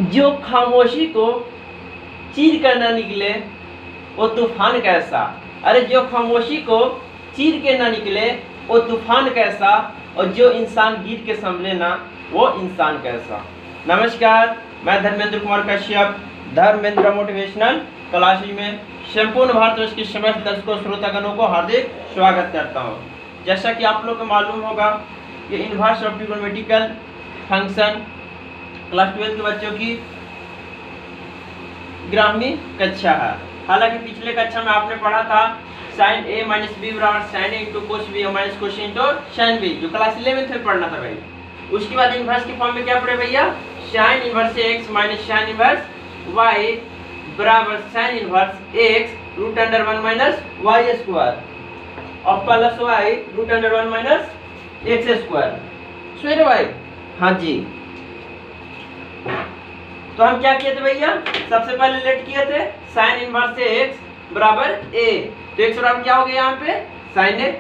जो खामोशी को चीर कर न निकले वो तूफान कैसा। अरे जो खामोशी को चीर के ना निकले वो तूफान कैसा, और जो इंसान गीत के संभले ना वो इंसान कैसा। नमस्कार, मैं धर्मेंद्र कुमार कश्यप धर्मेंद्र मोटिवेशनल क्लासेज में संपूर्ण भारतवर्ष के समस्त दर्शकों श्रोतागणों को हार्दिक स्वागत करता हूं। जैसा कि आप लोग को मालूम होगा कि inverse of trigonometrical function class 12 के बच्चों की 11वीं कक्षा है। हालांकि पिछले कक्षा में आपने पढ़ा था साइन ए माइनस बी बराबर sine A into cos B और minus cos into sine B, जो क्लास 11 में पढ़ना था भाई। उसके बाद इनवर्स के फॉर्म में क्या पढ़े भैया, sine inverse x minus sine inverse y बराबर sine inverse x root under 1 minus y square और plus y root under 1 minus x square. सही है भाई? हाँ जी। तो हम क्या किए थे भैया, सबसे पहले लेट किए थे साइन इनवर्स एक्स बराबर ए, तो एक्स बराबर क्या हो गया यहाँ पे sine A,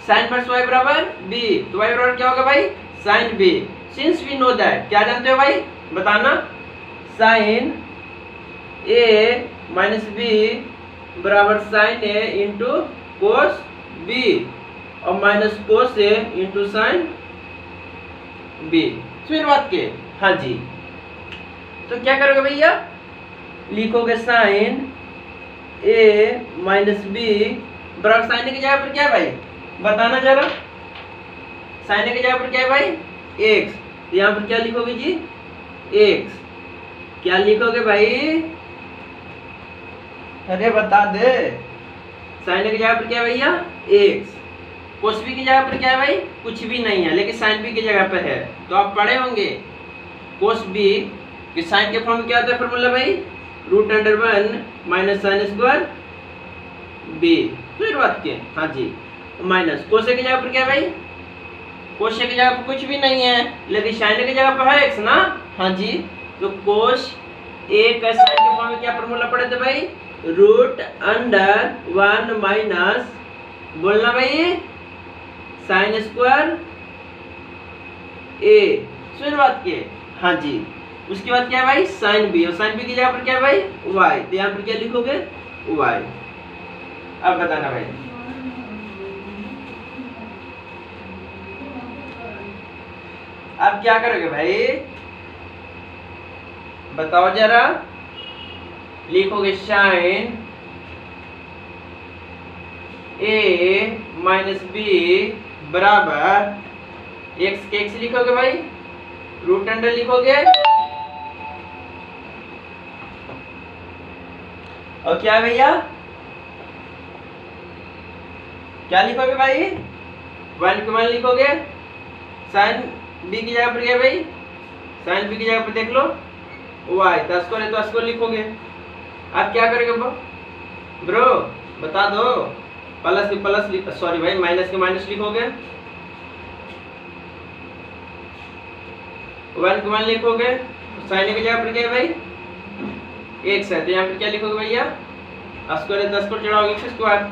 sine inverse y बराबर बी, तो वाई बराबर क्या होगा भाई sine B. Since we know that, क्या जानते हो भाई बताना, साइन ए माइनस बी बराबर sine A into cos B और minus cos A into sine B. फिर बात के हाँ जी। तो क्या करोगे भैया, लिखोगे साइन ए माइनस बी बराबर साइन की जगह पर क्या है भाई बताना जरा, साइन की जगह पर क्या है भाई एक्स, तो यहाँ पर क्या लिखोगे जी एक्स। क्या लिखोगे भाई, अरे बता दे, साइन की जगह पर क्या है भैया एक्स, कोस बी की जगह पर क्या है भाई कुछ भी नहीं है, लेकिन साइन बी की जगह पर है। तो आप पढ़े होंगे कोस बी कि साइन के फॉर्म में क्या होता है फॉर्मूला भाई root under 1 minus sine square B. फिर बात के हाँ जी, माइनस कोसे की जगह पर क्या है भाई, कोसे की जगह पर कुछ भी नहीं है, लेकिन साइन की जगह पर है एक्स ना। हाँ जी, तो कोस ए का साइन के फॉर्म में क्या फॉर्मूला पढ़े थे भाई रूट अंडर 1 माइनस, बोलना भाई साइन स्क्वायर ए। फिर बात के हाँ जी, उसके बाद क्या है भाई साइन बी, और साइन बी की जगह पर क्या है भाई वाई, तो यहाँ पर क्या लिखोगे वाई। अब बताना भाई, अब क्या करोगे भाई बताओ जरा, लिखोगे साइन ए माइनस बी बराबर एक्स के एक्स लिखोगे भाई, रूट अंडर लिखोगे और क्या भैया क्या लिखोगे भाई 1 के 1 लिखोगे, साइन बी की जगह पर क्या भाई साइन बी की जगह पर देख लो वाई, तो स्क्वायर है तो स्क्वायर लिखोगे। आप क्या करोगे ब्रो बता दो, प्लस के प्लस सॉरी भाई माइनस के माइनस लिखोगे, 1 के 1 लिखोगे, साइन की जगह पर क्या है भाई एक्स है, तो यहाँ पर क्या लिखोगे भैया स्क्वायर है तो स्क्वायर चढ़ाओगे एक्स स्क्वायर।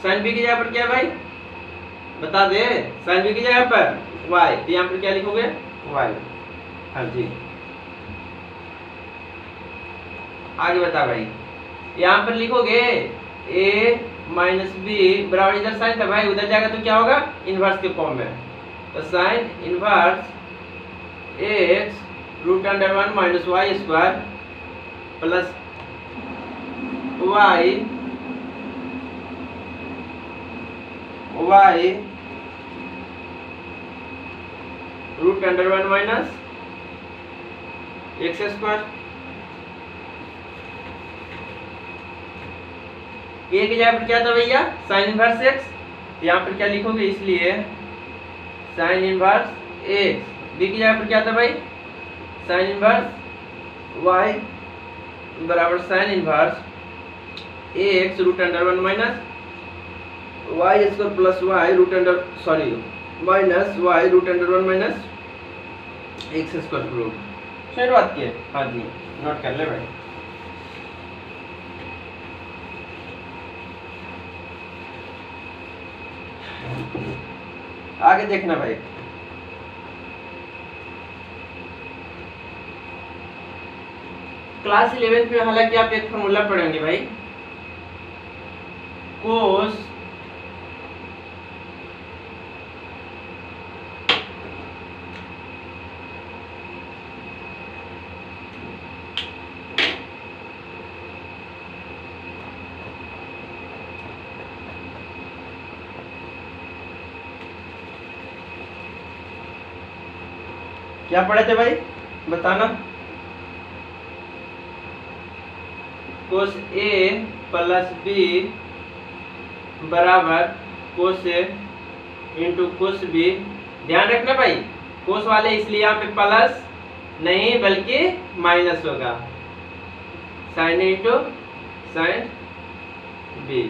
साइन बी की जगह पर क्या है भाई बता दे, साइन बी की जगह पर वाई, तो यहाँ पर क्या लिखोगे वाई। हाँ जी, आगे बता भाई, यहाँ पर लिखोगे ए माइनस बी बराबर, इधर साइन था भाई उधर जाएगा तो क्या होगा इनवर्स के फॉर्म में, तो sine inverse x root under 1 minus y square plus y y root under 1 minus x square. A की जगह पर क्या था भैया साइन इनवर्स एक्स, यहाँ पर क्या लिखोगे इसलिए साइन इनवर्स एक्स। बी की जगह पर क्या था भाई साइन इनवर्स वाई बराबर sine inverse x root under 1 minus y square plus y root under sorry minus y root under 1 minus x square root. सही बात की है हाँ जी, नोट कर ले भाई। आगे देखना भाई, क्लास 11th में हालांकि आप एक फॉर्मूला पढ़ेंगे भाई, कोस क्या पढ़े थे भाई बताना। कोस ए प्लस बी बराबर cos A into cos B. ध्यान रखना भाई, कोस वाले इसलिए यहाँ पे प्लस नहीं बल्कि माइनस होगा, sign A into sine B.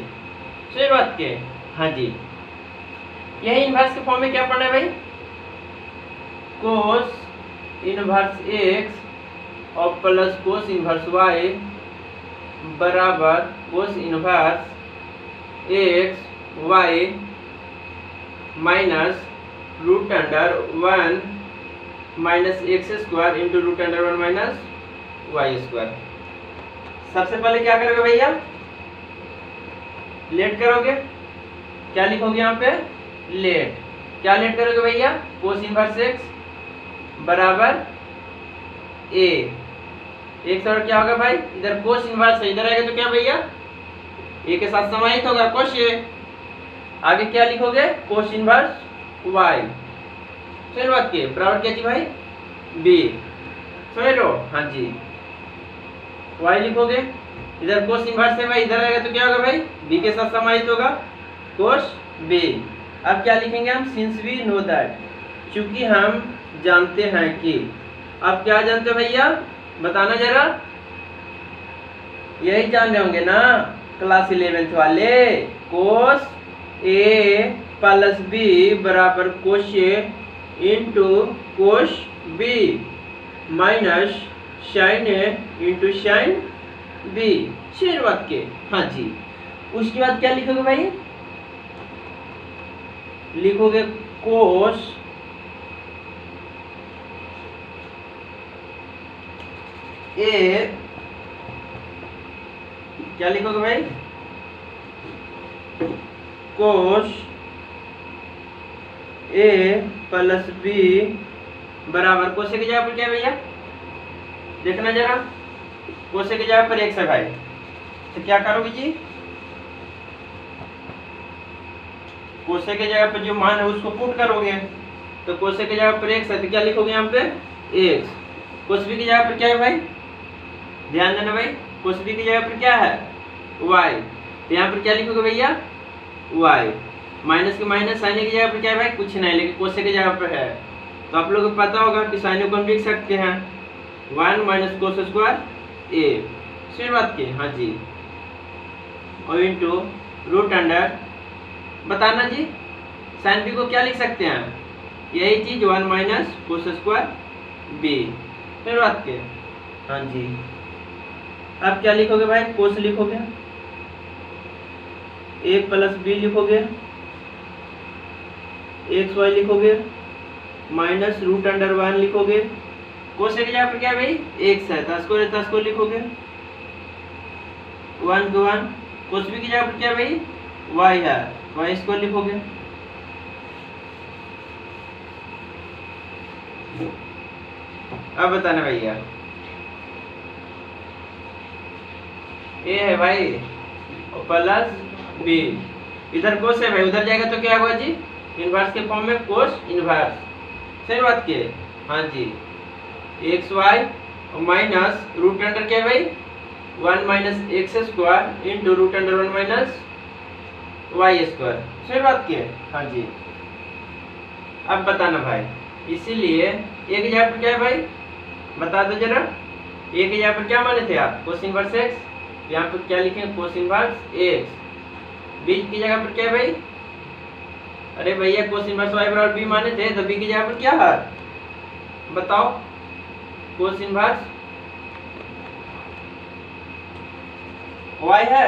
सही बात के, हाँ जी। यही इनवर्स के फॉर्म में क्या पढ़ना है भाई, कोस इनवर्स एक्स और प्लस कोस इनवर्स वाई बराबर cos inverse x y minus root under 1 minus x square into root under 1 minus y square. सबसे पहले क्या करोगे भैया, लेट करोगे, क्या लिखोगे यहाँ पे लेट। क्या लेट करोगे भैया, कोस इनवर्स एक्स बराबर ए, एक तरफ क्या होगा भाई, इधर कोस इनवर्स है, इधर आएगा तो क्या भैया ए के साथ समाहित होगा कोस ए। आगे क्या लिखोगे, कोस इनवर्स वाई, समझ बात के, बराबर क्या जी भाई बी, समझ लो, हाँ जी। वाई लिखोगे, इधर कोस इनवर्स है भाई, इधर आएगा तो क्या होगा भाई बी के साथ समाहित होगा कोस बी। अब क्या लिखेंगे हम, सिंस वी नो दैट, चूंकि हम जानते हैं कि। आप क्या जानते हो भैया बताना जरा, यही जान रहे होंगे ना क्लास 11th वाले, कोस ए प्लस बी बराबर cos A into cos B minus sine A into sine B. शेर बात के, हाँ जी। उसके बाद क्या लिखोगे भाई, लिखोगे कोस ए, क्या लिखोगे भाई कोस ए प्लस बी बराबर कोसे की जगह पर क्या है भैया, देखना जरा, कोसे की जगह पर एक्स है भाई, तो क्या करोगे जी, कोसे की जगह पर जो मान है उसको पुट करोगे, तो कोसे की जगह पर एक्स है तो क्या लिखोगे यहाँ पे एक्स। कोस बी की जगह पर क्या है भाई, ध्यान देना भाई, कोस बी की जगह पर क्या है y, तो यहाँ पर क्या लिखोगे भैया y, माइनस के माइनस, साइन की जगह पर क्या है भाई कुछ नहीं, लेकिन कोसे की जगह पर है, तो आप लोगों को पता होगा कि साइन को हम लिख सकते हैं 1 माइनस कोस स्क्वायर ए, फिर बात की, हाँ जी, और इंटू रूट अंडर, बताना जी साइन बी को क्या लिख सकते हैं, यही चीज 1 माइनस कोस स्क्वायर बी, फिर बात के, हाँ जी। अब क्या लिखोगे भाई, कोस लिखोगे, ए प्लस बी लिखोगे, एक्स वाई लिखोगे, माइनस रूट अंडर 1 लिखोगे, कोस की जगह पर क्या है भाई एक्स है, दस को लिखोगे 1 को 1, कोस बी की जगह पर क्या है भाई वाई है, वाई इसको लिखोगे, अब बताना भैया, ए है भाई प्लस बी, इधर कोस है भाई, उधर जाएगा तो क्या होगा जी इनवर्स के फॉर्म में कोस इनवर्स, सही बात के, हाँ जी, x y minus root under क्या है भाई 1 minus x square into root under 1 minus y square, सही बात की, हाँ जी। अब बताना भाई, इसीलिए एक की जगह पर क्या है भाई बता दो जरा, एक की जगह पर क्या माने थे आप कोस इनवर्स एक्स, यहाँ पर क्या लिखेंगे कोस इनवर्स एक्स, बीच की जगह पर क्या है भाई, अरे भैया कोस इनवर्स वाई बराबर बी माने थे, तो बी की जगह पर क्या है बताओ, कोस इनवर्स वाई है,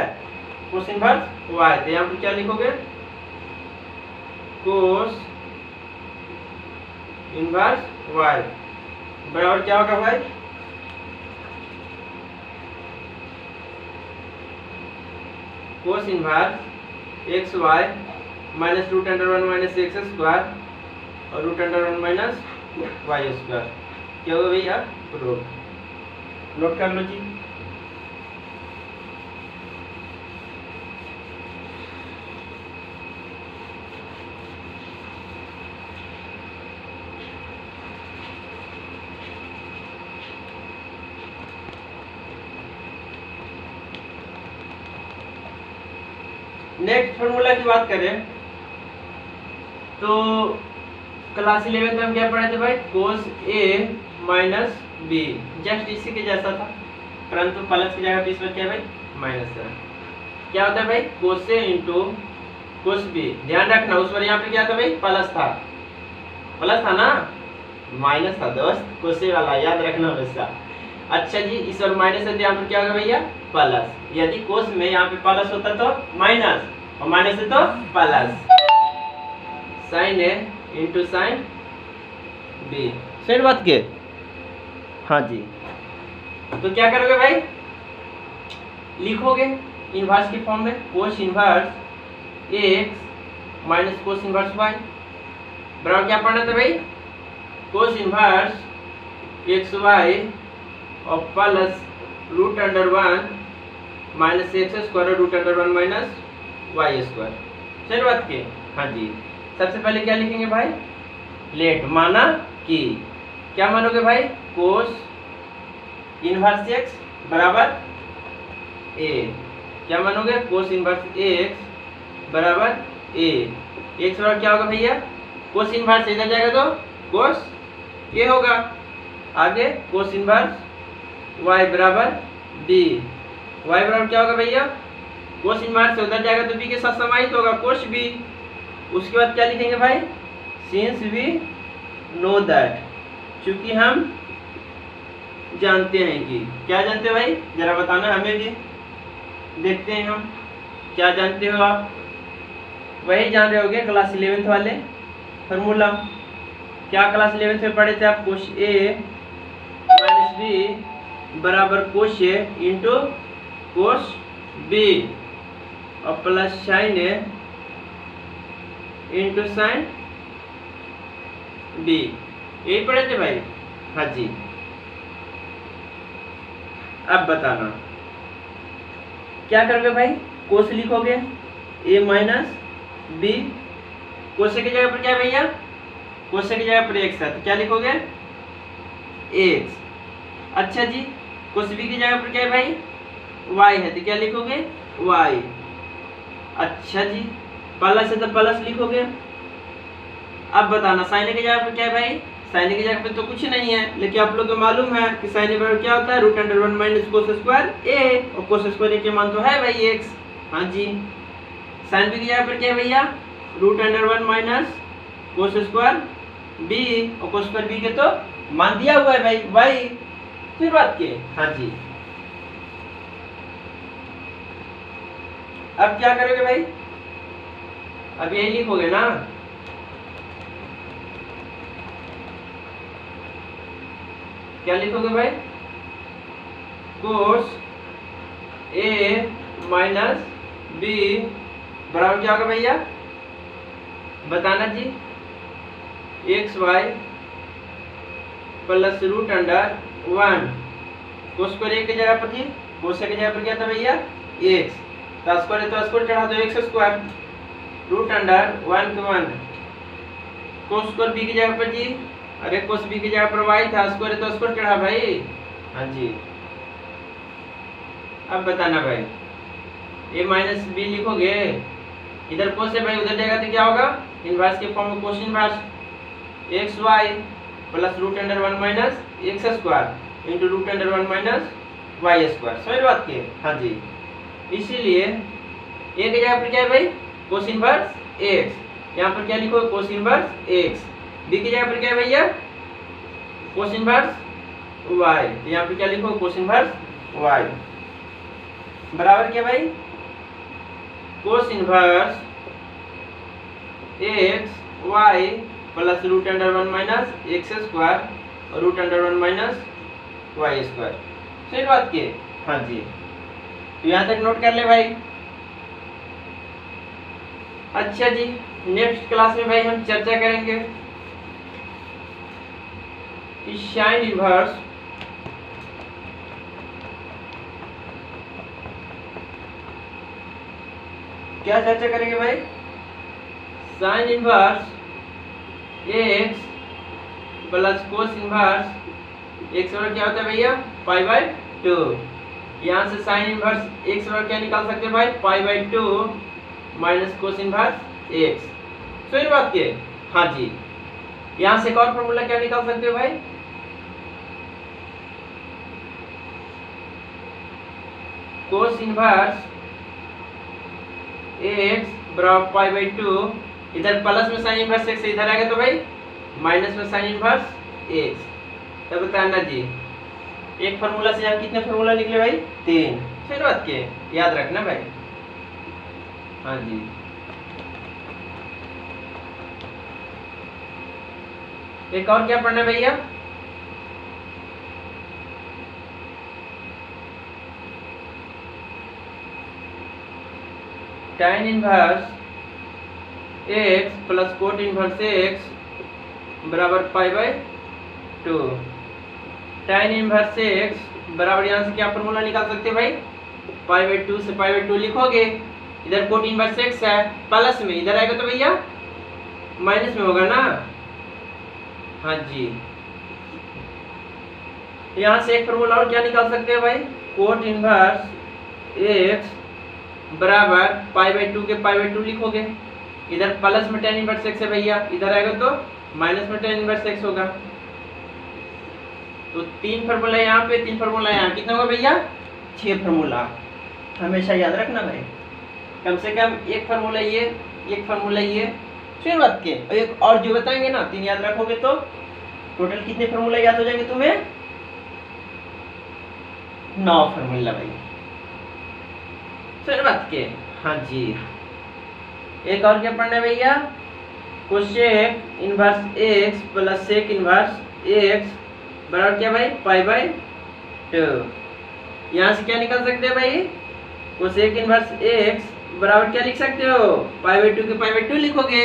कोस इनवर्स वाई, तो यहाँ पर क्या लिखोगे कोस इनवर्स वाई बराबर क्या होगा भाई cos inverse x y minus root under one minus x square और root under one minus y square. क्या होगा भैया? प्रूफ। नोट कर लो जी। नेक्स्ट फॉर्मूला की बात करें तो क्लास 11 में हम क्या पढ़े थे भाई? कोस ए माइनस बी, जस्ट इसी के जैसा था, परंतु प्लस की जगह पे इसमें क्या है भाई? माइनस है। क्या होता है भाई? कोस ए इंटू कोस बी। ध्यान रखना उस बार यहाँ पे क्या था भाई? प्लस था, प्लस था ना, माइनस था दोस्त, कोस ए वाला याद रखना हमेशा। अच्छा जी, इस और माइनस है, यहाँ पर क्या होगा भैया? प्लस। यदि कोस में यहाँ पे प्लस होता तो माइनस, और माइनस है तो plus. Sign A into sine B, सही बात के? हाँ जी। तो क्या करोगे भाई? लिखोगे इनवर्स की फॉर्म में, cos inverse x minus cos inverse y बराबर क्या पढ़ना था भाई? कोस इनवर्स एक्स वाई और plus root under one minus x square और root under one minus y square, सही बात के? हाँ जी। सबसे पहले क्या लिखेंगे भाई? लेट माना कि, क्या मानोगे भाई? कोस इनवर्स एक्स बराबर ए। क्या मानोगे? कोस इनवर्स एक्स बराबर ए। एक्स बराबर क्या होगा भैया? कोस इनवर्स इधर जाएगा तो कोस ए होगा। आगे कोस इनवर्स वाई बराबर बी। वाई बराबर क्या होगा भैया? कोस इनवर्स से उधर जाएगा तो बी के साथ समाहित होगा, कोस बी। उसके बाद क्या लिखेंगे भाई? सिंस वी नो दैट, चूंकि हम जानते हैं कि, क्या जानते हैं भाई? जरा बताना हमें भी, देखते हैं हम क्या जानते हो आप। वही जान रहे होगे क्लास 11th वाले फॉर्मूला। क्या क्लास 11th में पढ़े थे आप? कोस ए माइनस बी बराबर cos A into cos B और plus sign A into sine B, यही पढ़े थे भाई? हाँ जी। अब बताना क्या करोगे भाई? कोस लिखोगे ए माइनस बी, कोस की जगह पर क्या है भैया? कोस की जगह पर एक्स है तो क्या लिखोगे? एक्स। अच्छा जी, कोस बी की जगह पर क्या है भाई? वाई है तो क्या लिखोगे? वाई। अच्छा जी, प्लस है तो प्लस लिखोगे। अब बताना साइन की जगह पर क्या है भाई? साइन की जगह पे तो कुछ नहीं है, लेकिन आप लोगों को मालूम है कि साइन बराबर क्या होता है? Root under one minus cos square A, और कोस स्क्वायर ए के मान तो है भाई एक्स। हाँ जी। साइन बी की जगह पर क्या है भैया? Root under one minus cos square B, और कोस स्क्वायर बी के तो मान दिया हुआ है भाई वाई, फिर बात के। हाँ जी। अब क्या करोगे भाई? अब यही लिखोगे ना, क्या लिखोगे भाई? कोस ए माइनस बी बराबर क्या होगा भैया? बताना जी। X y plus root under one, cos square A की जगह पर थी, कोस की जगह पर क्या था भैया? एक्स, तो स्क्वायर है तो स्क्वायर चढ़ा दो x square, root under one के वन, कोस स्क्वायर बी की जगह पर जी, अरे कोस बी की जगह पर वाई था, स्क्वायर है तो स्क्वायर चढ़ा भाई। हाँ जी। अब बताना भाई, ए माइनस बी लिखोगे, इधर कोस है भाई, उधर जाएगा तो क्या होगा? इनवर्स के फॉर्म में cos inverse x y plus root under one minus x square into root under one minus y square, समझ बात की? हाँ जी। इसीलिए ए की जगह पर क्या है भाई? कोस इनवर्स एक्स, यहाँ पर क्या लिखो? कोस इनवर्स एक्स। बी की जगह पर क्या है भैया? कोस इनवर्स वाई, यहाँ पर क्या लिखो? कोस इनवर्स वाई बराबर क्या भाई? Cos inverse x y plus root under one minus x square और root under one minus y square, सही बात की? हाँ जी। तो यहाँ तक नोट कर ले भाई। अच्छा जी, नेक्स्ट क्लास में भाई हम चर्चा करेंगे कि साइन इनवर्स क्या चर्चा करेंगे भाई? Sine inverse x plus cos inverse x और क्या होता है भैया? पाई बाय 2। यहाँ से साइन इनवर्स एक्स और क्या निकाल सकते हैं भाई? Pi by 2 minus cos inverse x. सुन बात के? हाँ जी। यहाँ से एक और फॉर्मूला क्या निकाल सकते हो भाई? कोस इनवर्स एक्स बराबर पाई बाय 2, इधर प्लस में साइन इनवर्स एक्स इधर आएगा तो भाई माइनस में साइन इनवर्स एक्स। तब बताना जी, एक फार्मूला से यहाँ कितने फार्मूला निकले भाई? 3। फिर बात के याद रखना भाई। हाँ जी, एक और क्या पढ़ना है भैया? tan inverse x plus cot inverse x बराबर पाई बाय 2। tan इनवर्स x बराबर यहाँ से क्या फॉर्मूला निकाल सकते हैं भाई? पाई बाय 2 से पाई बाय 2 लिखोगे, इधर कोट इनवर्स x है प्लस में, इधर आएगा तो भैया माइनस में होगा ना। हाँ जी, यहाँ से एक फॉर्मूला और क्या निकाल सकते हैं भाई? कोट इनवर्स x बराबर पाई बाय 2 के पाई बाय 2 लिखोगे, इधर प्लस में tan इनवर्स x है भैया, इधर आएगा तो माइनस में tan इनवर्स x होगा। तो 3 फार्मूला यहाँ पे, 3 फार्मूला यहाँ, कितना होगा भैया? 6 फार्मूला। हमेशा याद रखना भाई, कम से कम एक फार्मूला ये, एक फार्मूला ये, फिर बात के एक और जो बताएंगे ना 3 याद रखोगे तो टोटल कितने फार्मूला याद हो जाएंगे तुम्हें? 9 फार्मूला भाई। फिर बात के हाँ जी, एक और क्या पढ़ना है भैया? Cosec inverse x plus sec inverse x बराबर क्या भाई? Pi by 2। यहाँ से क्या निकाल सकते हैं भाई? कोसेक इनवर्स एक्स बराबर क्या लिख सकते हो? पाई बाय 2 के पाई बाय 2 लिखोगे,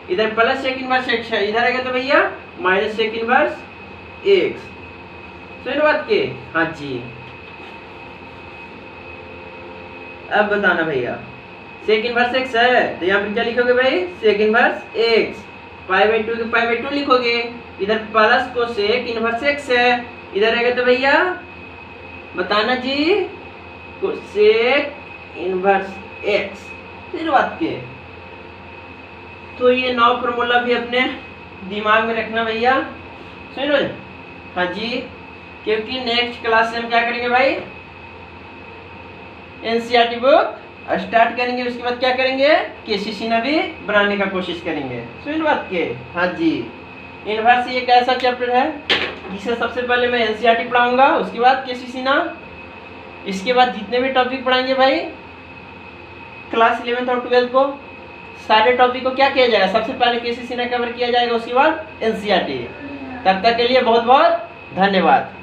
इधर प्लस सेक इनवर्स एक्स है, इधर आएगा तो भैया माइनस सेक इनवर्स एक्स। सुन बात के हाँ जी। अब बताना भैया, सेक इनवर्स एक्स है तो यहाँ पे क्या लिखोगे भाई? Sec inverse x, pi by 2 के पाई बाय 2 लिखोगे, इधर प्लस को सेक इनवर्स एक्स है, इधर आएगा तो भैया बताना जी सेक इनवर्स एक्स। फिर बात के तो ये 9 फॉर्मूला भी अपने दिमाग में रखना भैया। सुनो हाँ जी, क्योंकि नेक्स्ट क्लास से हम क्या करेंगे भाई? एनसीईआरटी बुक स्टार्ट करेंगे, उसके बाद क्या करेंगे? केसीसी ना भी बनाने का कोशिश करेंगे। सुन बात के हाँ जी, इनवर्स एक ऐसा चैप्टर है जिसे सबसे पहले मैं एनसीईआरटी पढ़ाऊंगा, उसके बाद केसीसी ना, इसके बाद जितने भी टॉपिक पढ़ाएंगे भाई क्लास 11th और 12th को, सारे टॉपिक को क्या किया जाएगा? सबसे पहले केसीसी ना कवर किया जाएगा, उसके बाद एनसीईआरटी। तब तक के लिए बहुत बहुत धन्यवाद।